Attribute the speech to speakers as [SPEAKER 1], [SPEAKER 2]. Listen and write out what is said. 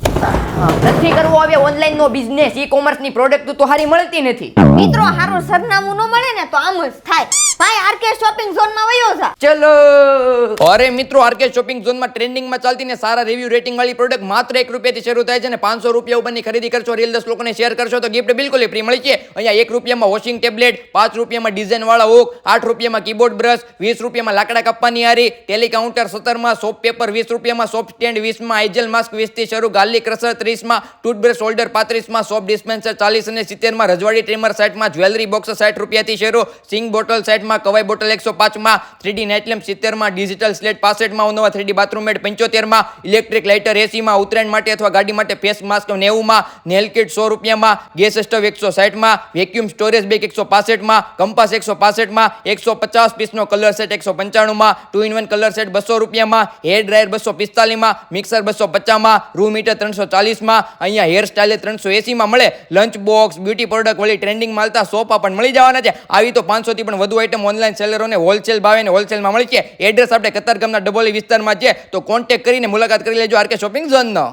[SPEAKER 1] નથી કરવો હવે ઓનલાઈન નો બિઝનેસ, ઈ કોમર્સ ની પ્રોડક્ટ તો હારી મળતી નથી.
[SPEAKER 2] મિત્રો હારું સરનામું ન મળે ને તો આમ જ થાય. ભાઈ આરકે શોપિંગ ઝોન માં વયો જા.
[SPEAKER 1] ચલો અરે મિત્રો, આરકે શોપિંગ ઝોન માં ટ્રેન્ડિંગ માં ચાલતી ને સારા રિવ્યુ રેટિંગ વાળી પ્રોડક્ટ માત્ર 1 રૂપિયાથી શરૂ થાય છે ને 500 રૂપિયા ઉપરની ખરીદી કરશો, રીલ 10 લોકોને શેર કરશો તો ગિફ્ટ બિલકુલ ફ્રી મળી છે. અહીંયા 1 રૂપિયામાં વોશિંગ ટેબ્લેટ, 5 રૂપિયામાં ડિઝાઇન વાળા હુક, 8 રૂપિયામાં કીબોર્ડ બ્રશ, 20 રૂપિયામાં લાકડા કાપવાની આરી, ટેલી કાઉન્ટર 17 માં, સોપ પેપર 20 રૂપિયામાં, સોપ સ્ટેન્ડ 20 માં, આઇજલ માસ્ક 20 થી શરૂ, ગાર્લિક ક્રશર 30 માં, ટૂથબ્રશ હોલ્ડર 35 માં, સોપ ડિસ્પેન્સર 40 અને 70 માં, રજવાડી ટ્રીમર 60 માં, જ્વેલરી બોક્સ 60 રૂપિયાથી શરૂ, સિંગ બોટલ 60 માં, કવાઈ બોટલ 105 માં, 3D નાઇટ લેમ્પ 70 માં, ડિજિટલ સ્લેટ 65 માં, નવા 3D બાથરૂમ મેટ 75 માં, ઇલેક્ટ્રિક લાઇટર 80 માં, ઉત્તરાયણ માટે અથવા ગાડી માટે ફેસ માસ્ક 90 માં, નેલ કિટ 100 રૂપિયામાં, ગેસ સ્ટવ 160 માં, વેક્યુમ સ્ટોરેજ બેગ 165 માં, કંપાસ 165 માં, 150 પીસનો કલર સેટ 195 માં, 2 in 1 કલર સેટ 200 રૂપિયામાં, હેર ડ્રાયર 245 માં, મિક્સર 250 માં, રૂમ હીટર 340 માં, અહીંયા હેર સ્ટાઇલ 380 માં મળે. લંચ બોક્સ, બ્યુટી પ્રોડક્ટ વળી ટ્રેન્ડિંગ માલતા સોફા પણ મળી જવાના છે. આવી તો 500 થી પણ વધુ આઈટમ ઓનલાઈન સેલરોને હોલસેલ ભાવે ને હોલસેલમાં મળી છે. એડ્રેસ આપણે કતારગામના ડબોલી વિસ્તારમાં છે, તો કોન્ટેક્ટ કરીને મુલાકાત કરી લેજો આરકે શોપિંગ ઝોનનો.